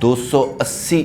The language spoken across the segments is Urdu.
280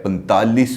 45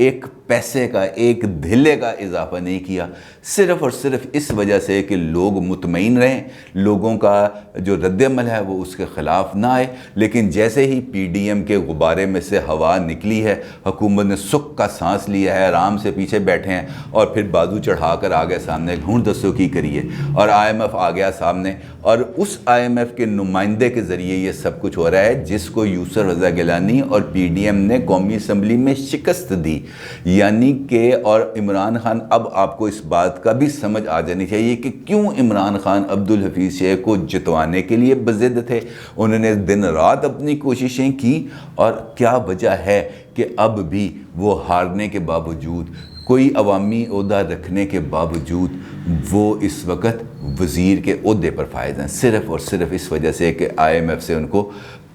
1 پیسے کا ایک دھلے کا اضافہ نہیں کیا، صرف اور صرف اس وجہ سے کہ لوگ مطمئن رہیں، لوگوں کا جو رد عمل ہے وہ اس کے خلاف نہ آئے۔ لیکن جیسے ہی پی ڈی ایم کے غبارے میں سے ہوا نکلی ہے، حکومت نے سکھ کا سانس لیا ہے، آرام سے پیچھے بیٹھے ہیں اور پھر بازو چڑھا کر آگے سامنے ہوں دسو کی کریے، اور آئی ایم ایف آ گیا سامنے، اور اس آئی ایم ایف کے نمائندے کے ذریعے یہ سب کچھ ہو رہا ہے، جس کو یوسر رضا گیلانی اور پی ڈی ایم نے قومی اسمبلی میں شکست دی۔ یعنی کہ اور عمران خان، اب آپ کو اس بات کا بھی سمجھ آ جانی چاہیے کہ کیوں عمران خان عبدالحفیظ شیخ کو جتوانے کے لیے بضد تھے۔ انہوں نے دن رات اپنی کوششیں کی، اور کیا وجہ ہے کہ اب بھی وہ ہارنے کے باوجود، کوئی عوامی عہدہ رکھنے کے باوجود وہ اس وقت وزیر کے عہدے پر فائز ہیں، صرف اور صرف اس وجہ سے کہ آئی ایم ایف سے ان کو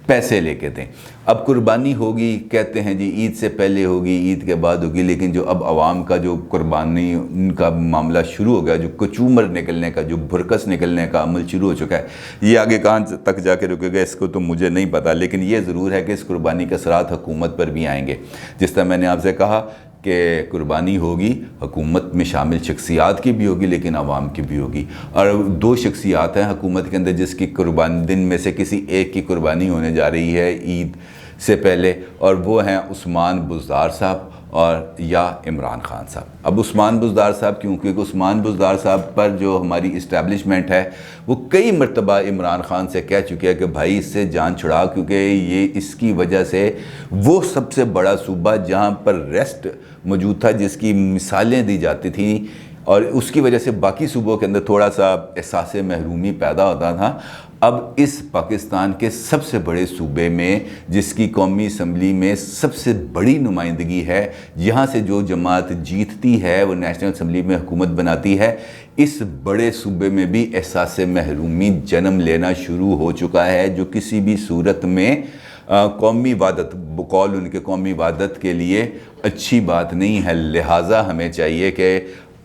پیسے لے کے دیں۔ اب قربانی ہوگی، کہتے ہیں جی عید سے پہلے ہوگی، عید کے بعد ہوگی، لیکن جو اب عوام کا جو قربانی ان کا معاملہ شروع ہو گیا، جو کچومر نکلنے کا، جو بھرکس نکلنے کا عمل شروع ہو چکا ہے، یہ آگے کہاں تک جا کے رکے گا اس کو تو مجھے نہیں پتا، لیکن یہ ضرور ہے کہ اس قربانی کے اثرات حکومت پر بھی آئیں گے۔ جس طرح میں نے آپ سے کہا کہ قربانی ہوگی، حکومت میں شامل شخصیات کی بھی ہوگی لیکن عوام کی بھی ہوگی، اور دو شخصیات ہیں حکومت کے اندر جس کی قربانی، دن میں سے کسی ایک کی قربانی ہونے جا رہی ہے عید سے پہلے، اور وہ ہیں عثمان بزدار صاحب اور یا عمران خان صاحب۔ اب عثمان بزدار صاحب کیونکہ عثمان بزدار صاحب پر جو ہماری اسٹیبلشمنٹ ہے وہ کئی مرتبہ عمران خان سے کہہ چکی ہے کہ بھائی اس سے جان چھڑا، کیونکہ یہ اس کی وجہ سے وہ سب سے بڑا صوبہ جہاں پر ریسٹ موجود تھا، جس کی مثالیں دی جاتی تھیں، اور اس کی وجہ سے باقی صوبوں کے اندر تھوڑا سا احساس محرومی پیدا ہوتا تھا۔ اب اس پاکستان کے سب سے بڑے صوبے میں، جس کی قومی اسمبلی میں سب سے بڑی نمائندگی ہے، یہاں سے جو جماعت جیتتی ہے وہ نیشنل اسمبلی میں حکومت بناتی ہے، اس بڑے صوبے میں بھی احساس محرومی جنم لینا شروع ہو چکا ہے، جو کسی بھی صورت میں قومی وحدت، بقول ان کے قومی وحدت کے لیے اچھی بات نہیں ہے۔ لہٰذا ہمیں چاہیے کہ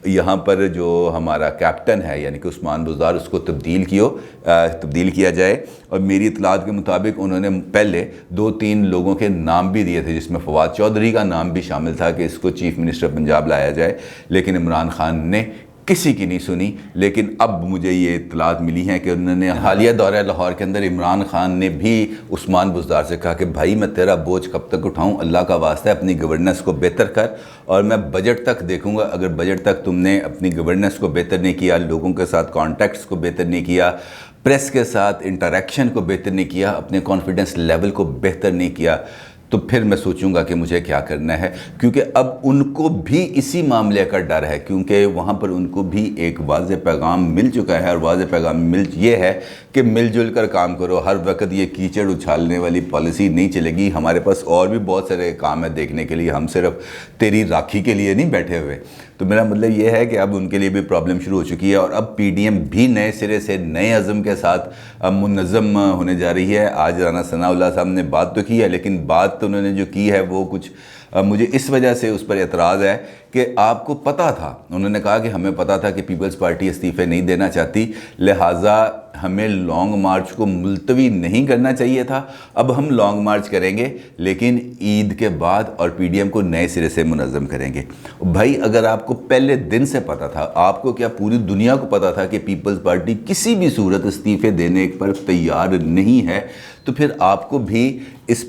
یہاں پر جو ہمارا کیپٹن ہے یعنی کہ عثمان بزدار، اس کو تبدیل کیا جائے، اور میری اطلاعات کے مطابق انہوں نے پہلے 2-3 لوگوں کے نام بھی دیے تھے، جس میں فواد چودھری کا نام بھی شامل تھا کہ اس کو چیف منسٹر پنجاب لایا جائے، لیکن عمران خان نے کسی کی نہیں سنی۔ لیکن اب مجھے یہ اطلاعات ملی ہیں کہ انہوں نے حالیہ دورہ لاہور کے اندر عمران خان نے بھی عثمان بزدار سے کہا کہ بھائی میں تیرا بوجھ کب تک اٹھاؤں، اللہ کا واسطہ ہے اپنی گورننس کو بہتر کر، اور میں بجٹ تک دیکھوں گا، اگر بجٹ تک تم نے اپنی گورننس کو بہتر نہیں کیا، لوگوں کے ساتھ کانٹیکٹس کو بہتر نہیں کیا، پریس کے ساتھ انٹریکشن کو بہتر نہیں کیا، اپنے کانفیڈنس لیول کو بہتر نہیں کیا، تو پھر میں سوچوں گا کہ مجھے کیا کرنا ہے، کیونکہ اب ان کو بھی اسی معاملے کا ڈر ہے، کیونکہ وہاں پر ان کو بھی ایک واضح پیغام مل چکا ہے، اور واضح پیغام یہ ہے کہ مل جل کر کام کرو، ہر وقت یہ کیچڑ اچھالنے والی پالیسی نہیں چلے گی، ہمارے پاس اور بھی بہت سارے کام ہے دیکھنے کے لیے، ہم صرف تیری راکھی کے لیے نہیں بیٹھے ہوئے۔ تو میرا مطلب یہ ہے کہ اب ان کے لیے بھی پرابلم شروع ہو چکی ہے، اور اب پی ڈی ایم بھی نئے سرے سے نئے عزم کے ساتھ منظم ہونے جا رہی ہے۔ آج رانا ثناء اللہ صاحب نے بات تو کی ہے، لیکن بات تو انہوں نے جو کی ہے وہ کچھ مجھے اس وجہ سے اس پر اعتراض ہے کہ آپ کو پتہ تھا، انہوں نے کہا کہ ہمیں پتہ تھا کہ پیپلز پارٹی استعفے نہیں دینا چاہتی، لہٰذا ہمیں لانگ مارچ کو ملتوی نہیں کرنا چاہیے تھا۔ اب ہم لانگ مارچ کریں گے لیکن عید کے بعد، اور پی ڈی ایم کو نئے سرے سے منظم کریں گے۔ بھائی اگر آپ کو پہلے دن سے پتہ تھا، آپ کو کیا پوری دنیا کو پتہ تھا کہ پیپلز پارٹی کسی بھی صورت استعفے دینے پر تیار نہیں ہے، تو پھر آپ کو بھی اس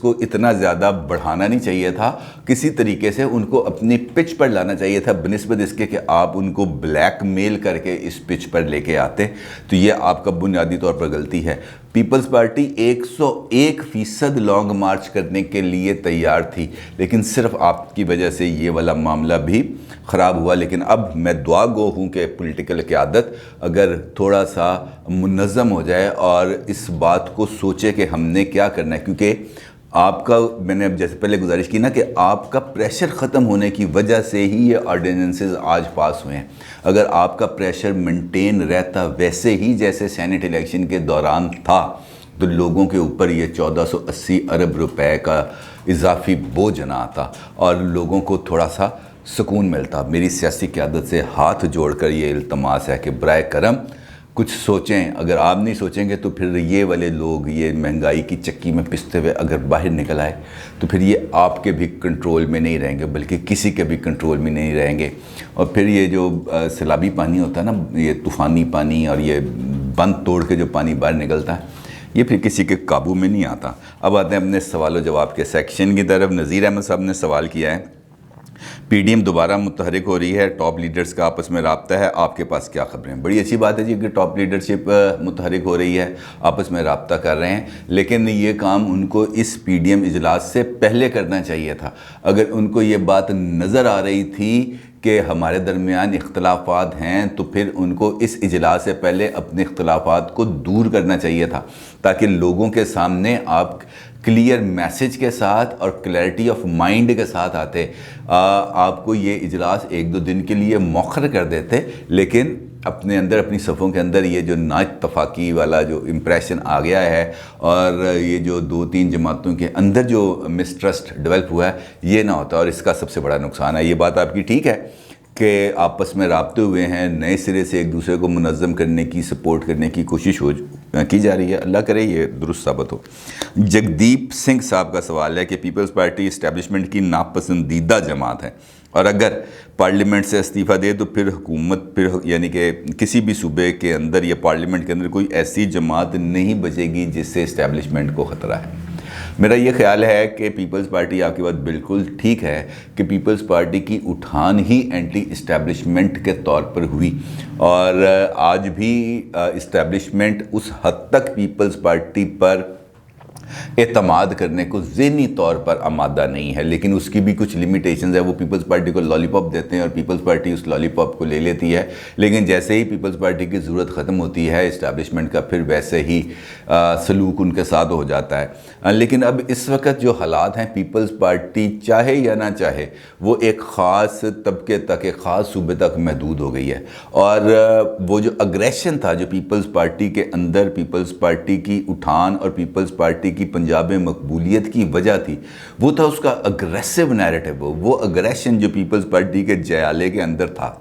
کو اتنا زیادہ بڑھانا نہیں چاہیے تھا، کسی طریقے سے ان کو اپنی پچ پر لانا چاہیے تھا، بنسبت اس کے کہ آپ ان کو بلیک میل کر کے اس پچ پر لے کے آتے۔ تو یہ آپ کا بنیادی طور پر غلطی ہے۔ پیپلز پارٹی 101% لانگ مارچ کرنے کے لیے تیار تھی، لیکن صرف آپ کی وجہ سے یہ والا معاملہ بھی خراب ہوا۔ لیکن اب میں دعا گو ہوں کہ پولیٹیکل قیادت اگر تھوڑا سا منظم ہو جائے اور اس بات کو سوچے کہ ہم نے کیا کرنا ہے، کیونکہ آپ کا، میں نے اب جیسے پہلے گزارش کی نا کہ آپ کا پریشر ختم ہونے کی وجہ سے ہی یہ آرڈیننسز آج پاس ہوئے ہیں۔ اگر آپ کا پریشر مینٹین رہتا ویسے ہی جیسے سینٹ الیکشن کے دوران تھا، تو لوگوں کے اوپر یہ 1480 ارب روپے کا اضافی بوجھ نہ آتا اور لوگوں کو تھوڑا سا سکون ملتا۔ میری سیاسی قیادت سے ہاتھ جوڑ کر یہ التماس ہے کہ برائے کرم کچھ سوچیں. اگر آپ نہیں سوچیں گے تو پھر یہ والے لوگ یہ مہنگائی کی چکی میں پستے ہوئے اگر باہر نکل آئے تو پھر یہ آپ کے بھی کنٹرول میں نہیں رہیں گے بلکہ کسی کے بھی کنٹرول میں نہیں رہیں گے. اور پھر یہ جو سیلابی پانی ہوتا ہے نا, یہ طوفانی پانی اور یہ بند توڑ کے جو پانی باہر نکلتا ہے, یہ پھر کسی کے قابو میں نہیں آتا. اب آتے ہیں اپنے سوال و جواب کے سیکشن کی طرف. نذیر احمد صاحب نے سوال کیا ہے, پی ڈی ایم دوبارہ متحرک ہو رہی ہے, ٹاپ لیڈرز کا آپس میں رابطہ ہے, آپ کے پاس کیا خبریں ہیں؟ بڑی اچھی بات ہے جی کہ ٹاپ لیڈرشپ متحرک ہو رہی ہے, آپس میں رابطہ کر رہے ہیں, لیکن یہ کام ان کو اس پی ڈی ایم اجلاس سے پہلے کرنا چاہیے تھا. اگر ان کو یہ بات نظر آ رہی تھی کہ ہمارے درمیان اختلافات ہیں تو پھر ان کو اس اجلاس سے پہلے اپنے اختلافات کو دور کرنا چاہیے تھا, تاکہ لوگوں کے سامنے آپ کلیئر میسج کے ساتھ اور کلیئرٹی آف مائنڈ کے ساتھ آتے. آپ کو یہ اجلاس 1-2 دن کے لیے مؤخر کر دیتے, لیکن اپنے اندر اپنی صفوں کے اندر یہ جو نا اتفاقی والا جو امپریشن آ گیا ہے اور یہ جو 2-3 جماعتوں کے اندر جو مسٹرسٹ ڈیولپ ہوا ہے, یہ نہ ہوتا. اور اس کا سب سے بڑا نقصان ہے. یہ بات آپ کی ٹھیک ہے کہ آپس میں رابطے ہوئے ہیں, نئے سرے سے ایک دوسرے کو منظم کرنے کی, سپورٹ کرنے کی کوشش کی جا رہی ہے. اللہ کرے یہ درست ثابت ہو. جگدیپ سنگھ صاحب کا سوال ہے کہ پیپلز پارٹی اسٹیبلشمنٹ کی ناپسندیدہ جماعت ہے, اور اگر پارلیمنٹ سے استعفیٰ دے تو پھر حکومت یعنی کہ کسی بھی صوبے کے اندر یا پارلیمنٹ کے اندر کوئی ایسی جماعت نہیں بچے گی جس سے اسٹیبلشمنٹ کو خطرہ ہے. میرا یہ خیال ہے کہ پیپلز پارٹی, آپ کی بات بالکل ٹھیک ہے کہ پیپلز پارٹی کی اٹھان ہی اینٹی اسٹیبلشمنٹ کے طور پر ہوئی, اور آج بھی اسٹیبلشمنٹ اس حد تک پیپلز پارٹی پر اعتماد کرنے کو ذہنی طور پر آمادہ نہیں ہے. لیکن اس کی بھی کچھ لیمیٹیشنز ہے. وہ پیپلز پارٹی کو لالی پاپ دیتے ہیں اور پیپلز پارٹی اس لالی پاپ کو لے لیتی ہے, لیکن جیسے ہی پیپلز پارٹی کی ضرورت ختم ہوتی ہے اسٹیبلشمنٹ کا, پھر ویسے ہی سلوک ان کے ساتھ ہو جاتا ہے. لیکن اب اس وقت جو حالات ہیں, پیپلز پارٹی چاہے یا نہ چاہے وہ ایک خاص طبقے تک, ایک خاص صوبے تک محدود ہو گئی ہے. اور وہ جو اگریشن تھا جو پیپلز پارٹی کے اندر, پیپلز پارٹی کی اٹھان اور پیپلز پارٹی کی پنجاب میں مقبولیت کی وجہ تھی, وہ تھا اس کا اگریسو نیریٹو. وہ اگریشن جو پیپلز پارٹی کے جیالے کے اندر تھا,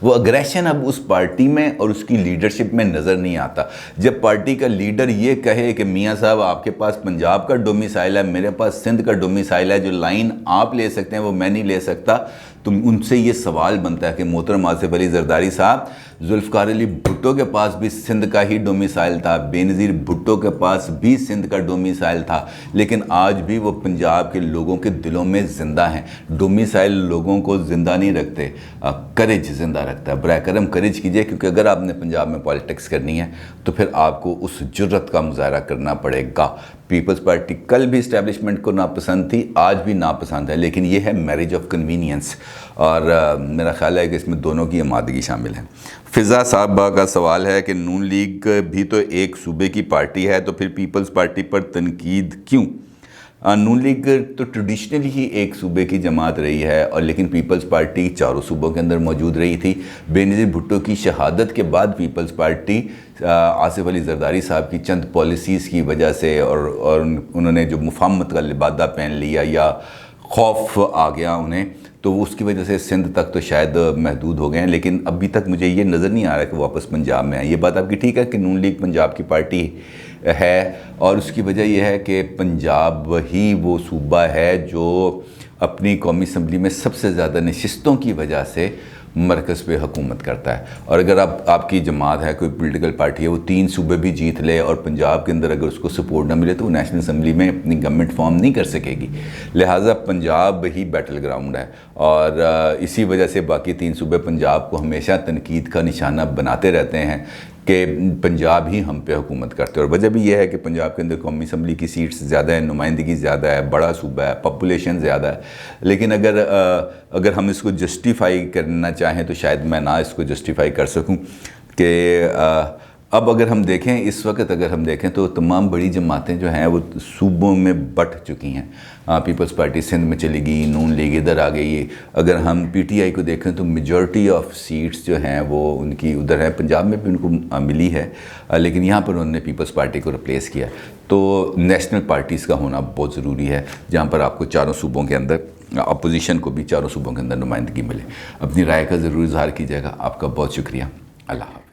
وہ اگریشن اب اس پارٹی میں اور اس کی لیڈرشپ میں نظر نہیں آتا. جب پارٹی کا لیڈر یہ کہے کہ میاں صاحب آپ کے پاس پنجاب کا ڈومیسائل ہے, میرے پاس سندھ کا ڈومیسائل ہے, جو لائن آپ لے سکتے ہیں وہ میں نہیں لے سکتا, تو ان سے یہ سوال بنتا ہے کہ محترم آصف علی زرداری صاحب, ذوالفقار علی بھٹو کے پاس بھی سندھ کا ہی ڈومیسائل تھا, بے نظیر بھٹو کے پاس بھی سندھ کا ڈومیسائل تھا, لیکن آج بھی وہ پنجاب کے لوگوں کے دلوں میں زندہ ہیں. ڈومیسائل لوگوں کو زندہ نہیں رکھتے, کریج زندہ رکھتا ہے. براہ کرم کریج کیجئے, کیونکہ اگر آپ نے پنجاب میں پالیٹکس کرنی ہے تو پھر آپ کو اس جرت کا مظاہرہ کرنا پڑے گا. پیپلز پارٹی کل بھی اسٹیبلشمنٹ کو ناپسند تھی, آج بھی ناپسند ہے, لیکن یہ ہے میرج آف کنوینئنس, اور میرا خیال ہے کہ اس میں دونوں کی آمادگی شامل ہے. فضا صاحبہ کا سوال ہے کہ نون لیگ بھی تو ایک صوبے کی پارٹی ہے, تو پھر پیپلز پارٹی پر تنقید کیوں؟ نون لیگ تو ٹریڈیشنلی ہی ایک صوبے کی جماعت رہی ہے, اور لیکن پیپلز پارٹی چاروں صوبوں کے اندر موجود رہی تھی. بے نظیر بھٹو کی شہادت کے بعد پیپلز پارٹی آصف علی زرداری صاحب کی چند پالیسیز کی وجہ سے اور انہوں نے جو مفاہمت کا لبادہ پہن لیا یا خوف آ گیا انہیں, تو اس کی وجہ سے سندھ تک تو شاید محدود ہو گئے ہیں. لیکن ابھی تک مجھے یہ نظر نہیں آ رہا کہ واپس پنجاب میں آئیں. یہ بات آپ کی ٹھیک ہے کہ نون لیگ پنجاب کی پارٹی ہے, اور اس کی وجہ یہ ہے کہ پنجاب ہی وہ صوبہ ہے جو اپنی قومی اسمبلی میں سب سے زیادہ نشستوں کی وجہ سے مرکز پہ حکومت کرتا ہے. اور اگر آپ کی جماعت ہے, کوئی پولیٹیکل پارٹی ہے, وہ 3 صوبے بھی جیت لے اور پنجاب کے اندر اگر اس کو سپورٹ نہ ملے تو وہ نیشنل اسمبلی میں اپنی گورنمنٹ فارم نہیں کر سکے گی. لہٰذا پنجاب ہی بیٹل گراؤنڈ ہے, اور اسی وجہ سے باقی 3 صوبے پنجاب کو ہمیشہ تنقید کا نشانہ بناتے رہتے ہیں کہ پنجاب ہی ہم پہ حکومت کرتے ہیں. اور وجہ بھی یہ ہے کہ پنجاب کے اندر قومی اسمبلی کی سیٹس زیادہ ہیں, نمائندگی زیادہ ہے, بڑا صوبہ ہے, پاپولیشن زیادہ ہے. لیکن اگر ہم اس کو جسٹیفائی کرنا چاہیں تو شاید میں نہ اس کو جسٹیفائی کر سکوں کہ اب اگر ہم دیکھیں, اس وقت اگر ہم دیکھیں تو تمام بڑی جماعتیں جو ہیں وہ صوبوں میں بٹ چکی ہیں. پیپلز پارٹی سندھ میں چلی گئی, نون لیگ ادھر آ گئی. اگر ہم پی ٹی آئی کو دیکھیں تو میجورٹی آف سیٹس جو ہیں وہ ان کی ادھر ہیں. پنجاب میں بھی ان کو ملی ہے, لیکن یہاں پر انہوں نے پیپلز پارٹی کو ریپلیس کیا. تو نیشنل پارٹیز کا ہونا بہت ضروری ہے, جہاں پر آپ کو چاروں صوبوں کے اندر, اپوزیشن کو بھی چاروں صوبوں کے اندر نمائندگی ملے. اپنی رائے کا ضرور اظہار کیجیے گا. آپ کا بہت شکریہ. اللہ حافظ.